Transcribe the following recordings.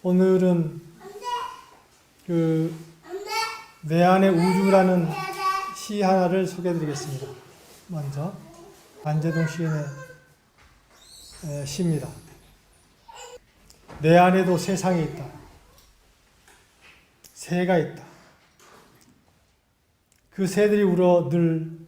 오늘은 내 안의 우주라는 시 하나를 소개해 드리겠습니다. 먼저 안재동 시인의 시입니다. 내 안에도 세상이 있다. 새가 있다. 그 새들이 울어 늘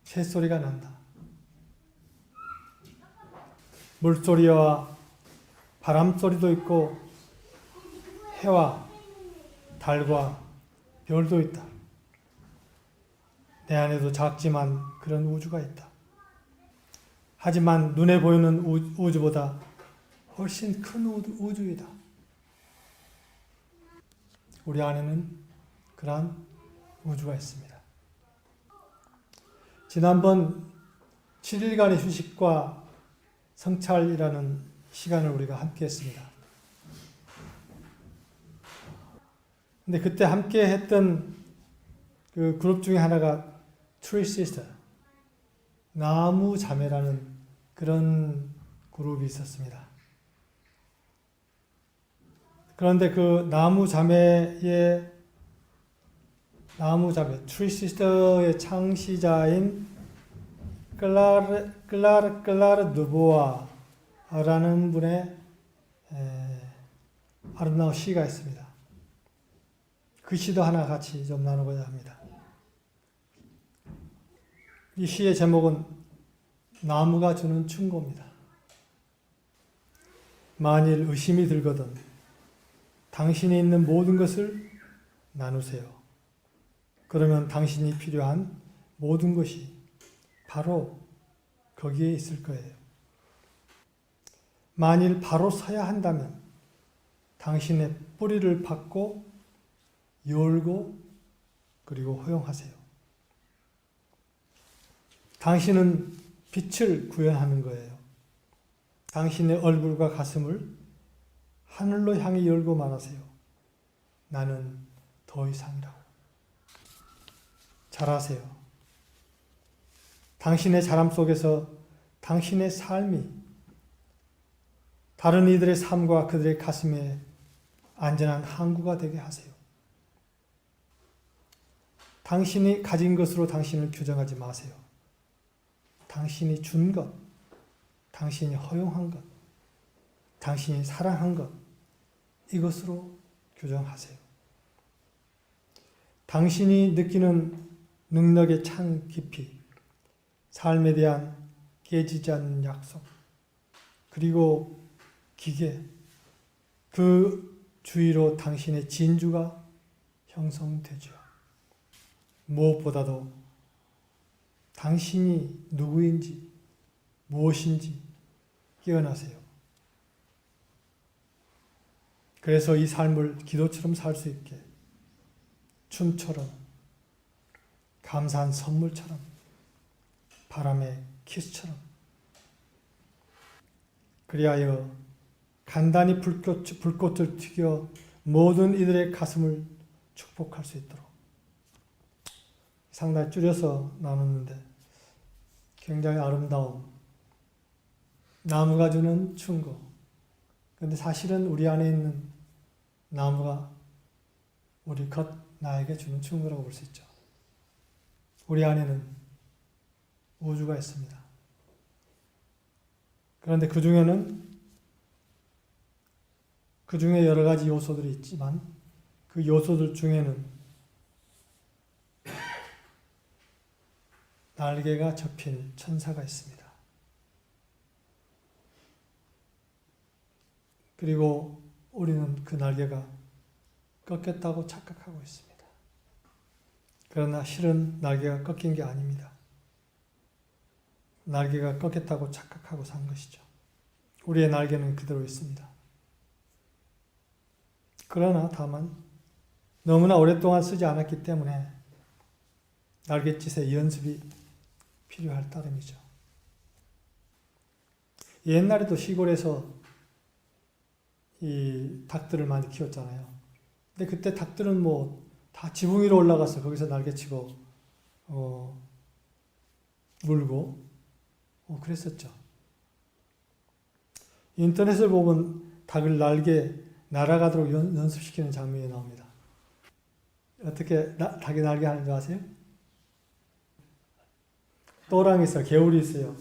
새소리가 난다. 물소리와 바람소리도 있고 해와 달과 별도 있다. 내 안에도 작지만 그런 우주가 있다. 하지만 눈에 보이는 우주보다 훨씬 큰 우주이다. 우리 안에는 그러한 우주가 있습니다. 지난번 7일간의 휴식과 성찰이라는 시간을 우리가 함께 했습니다. 근데 그때 함께 했던 그 그룹 중에 하나가 Tree Sister, 나무 자매라는 그런 그룹이 있었습니다. 그런데 그 나무 자매, Tree Sister의 창시자인 클라르 누보아라는 분의 아름다운 시가 있습니다. 그 시도 하나 같이 좀 나누고자 합니다. 이 시의 제목은 나무가 주는 충고입니다. 만일 의심이 들거든 당신이 있는 모든 것을 나누세요. 그러면 당신이 필요한 모든 것이 바로 거기에 있을 거예요. 만일 바로 서야 한다면 당신의 뿌리를 받고 열고 그리고 허용하세요. 당신은 빛을 구현하는 거예요. 당신의 얼굴과 가슴을 하늘로 향해 열고 말하세요. 나는 더 이상이라고. 잘하세요. 당신의 자람 속에서 당신의 삶이 다른 이들의 삶과 그들의 가슴에 안전한 항구가 되게 하세요. 당신이 가진 것으로 당신을 규정하지 마세요. 당신이 준 것, 당신이 허용한 것, 당신이 사랑한 것, 이것으로 규정하세요. 당신이 느끼는 능력의 찬 깊이, 삶에 대한 깨지지 않는 약속, 그리고 기계, 그 주위로 당신의 진주가 형성되죠. 무엇보다도 당신이 누구인지 무엇인지 깨어나세요. 그래서 이 삶을 기도처럼 살 수 있게 춤처럼 감사한 선물처럼 바람의 키스처럼 그리하여 간단히 불꽃을 튀겨 모든 이들의 가슴을 축복할 수 있도록 상당히 줄여서 나눴는데 굉장히 아름다운 나무가 주는 충고. 그런데 사실은 우리 안에 있는 나무가 우리 나에게 주는 충고라고 볼 수 있죠. 우리 안에는 우주가 있습니다. 그런데 그 중에 여러 가지 요소들이 있지만 그 요소들 중에는 날개가 접힌 천사가 있습니다. 그리고 우리는 그 날개가 꺾였다고 착각하고 있습니다. 그러나 실은 날개가 꺾인 게 아닙니다. 날개가 꺾였다고 착각하고 산 것이죠. 우리의 날개는 그대로 있습니다. 그러나 다만 너무나 오랫동안 쓰지 않았기 때문에 날갯짓의 연습이 필요할 따름이죠. 옛날에도 시골에서 이 닭들을 많이 키웠잖아요. 근데 그때 닭들은 뭐 다 지붕 위로 올라가서 거기서 날개치고 물고 그랬었죠. 인터넷을 보면 닭을 날아가도록 연습시키는 장면이 나옵니다. 어떻게 닭이 날게 하는 줄 아세요? 또랑이 있어요. 개울이 있어요.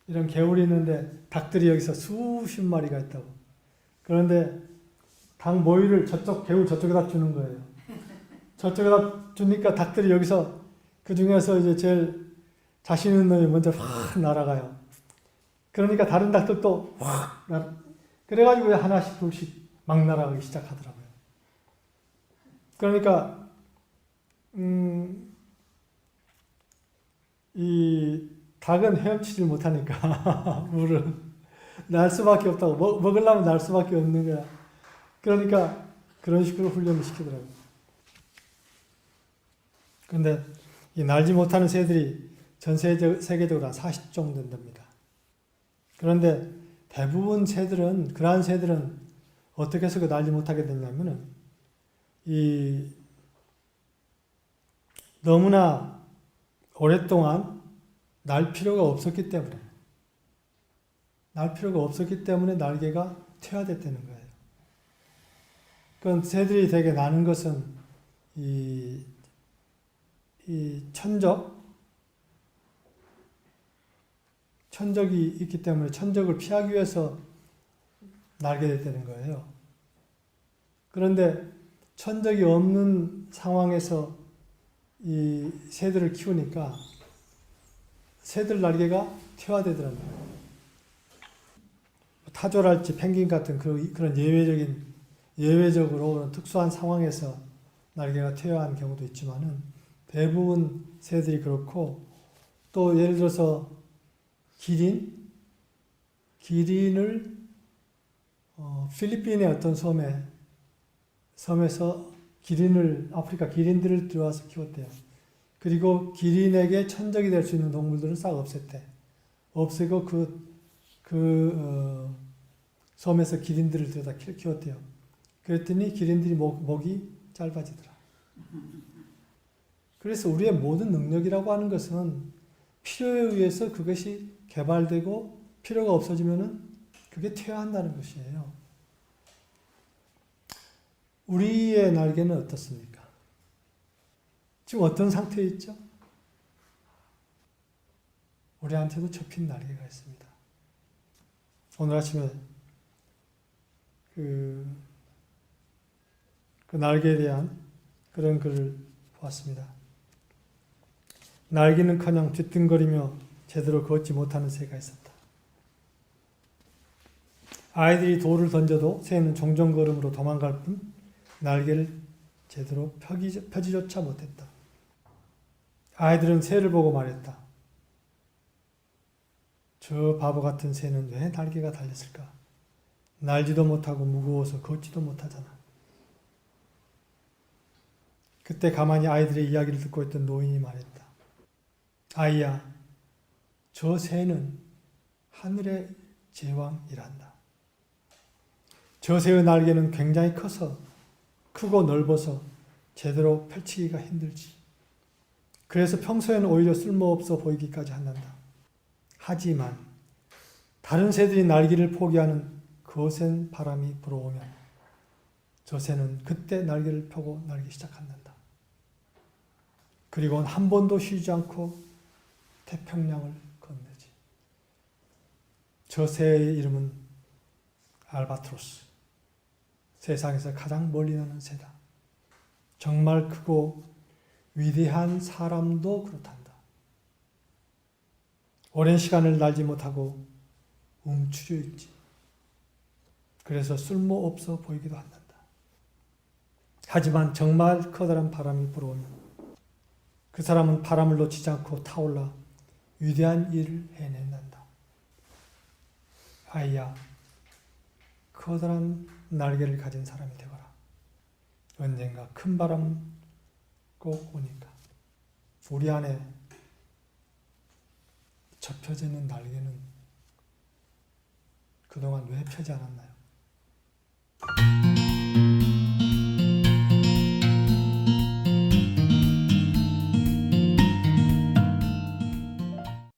이런 개울이 있는데 닭들이 여기서 수십 마리가 있다고. 그런데 닭 모이를 개울 저쪽에다 주는 거예요. 저쪽에다 주니까 닭들이 여기서 그 중에서 이제 제일 자신 있는 놈이 먼저 확 날아가요. 그러니까 다른 닭들도 확 그래가지고 하나씩 둘씩 막 날아가기 시작하더라고요. 그러니까 이 닭은 헤엄치질 못하니까 물은 날 수밖에 없다고. 먹으려면 날 수밖에 없는 거야. 그러니까 그런 식으로 훈련을 시키더라고요. 그런데 이 날지 못하는 새들이 전 세계적으로 한 40종 정도 된답니다. 그런데 대부분 그러한 새들은 어떻게 해서 날지 못하게 됐냐면은 너무나 오랫동안 날 필요가 없었기 때문에 날개가 퇴화됐다는 거예요. 그건 새들이 되게 나는 것은 이 천적이 있기 때문에 천적을 피하기 위해서 날게 됐다는 거예요. 그런데 천적이 없는 상황에서 이 새들을 키우니까 새들 날개가 퇴화되더라는 거예요. 타조랄지 펭귄 같은 그런 예외적으로 특수한 상황에서 날개가 퇴화한 경우도 있지만은 대부분 새들이 그렇고, 또 예를 들어서 기린을 필리핀의 어떤 섬에서 아프리카 기린들을 들어와서 키웠대요. 그리고 기린에게 천적이 될 수 있는 동물들을 싹 없앴대. 없애고 섬에서 기린들을 들여다 키웠대요. 그랬더니 기린들이 목이 짧아지더라. 그래서 우리의 모든 능력이라고 하는 것은 필요에 의해서 그것이 개발되고 필요가 없어지면은 그게 퇴화한다는 것이에요. 우리의 날개는 어떻습니까? 지금 어떤 상태에 있죠? 우리한테도 접힌 날개가 있습니다. 오늘 아침에 그 날개에 대한 그런 글을 보았습니다. 날기는커녕 뒤뚱거리며 제대로 걷지 못하는 새가 있었다. 아이들이 돌을 던져도 새는 종종걸음으로 도망갈 뿐 날개를 제대로 펴지조차 못했다. 아이들은 새를 보고 말했다. 저 바보 같은 새는 왜 날개가 달렸을까? 날지도 못하고 무거워서 걷지도 못하잖아. 그때 가만히 아이들의 이야기를 듣고 있던 노인이 말했다. 아이야, 저 새는 하늘의 제왕이란다. 저 새의 날개는 굉장히 크고 넓어서 제대로 펼치기가 힘들지. 그래서 평소에는 오히려 쓸모없어 보이기까지 한단다. 하지만 다른 새들이 날개를 포기하는 거센 바람이 불어오면 저 새는 그때 날개를 펴고 날기 시작한단다. 그리고는 한 번도 쉬지 않고 태평양을 건너지. 저 새의 이름은 알바트로스. 세상에서 가장 멀리 나는 새다. 정말 크고 위대한 사람도 그렇단다. 오랜 시간을 날지 못하고 움츠려 있지. 그래서 쓸모없어 보이기도 한단다. 하지만 정말 커다란 바람이 불어오면 그 사람은 바람을 놓치지 않고 타올라 위대한 일을 해낸단다. 아이야, 커다란 날개를 가진 사람이 되거라. 언젠가 큰 바람 꼭 오니까. 우리 안에 접혀져 있는 날개는 그동안 왜 펴지 않았나요?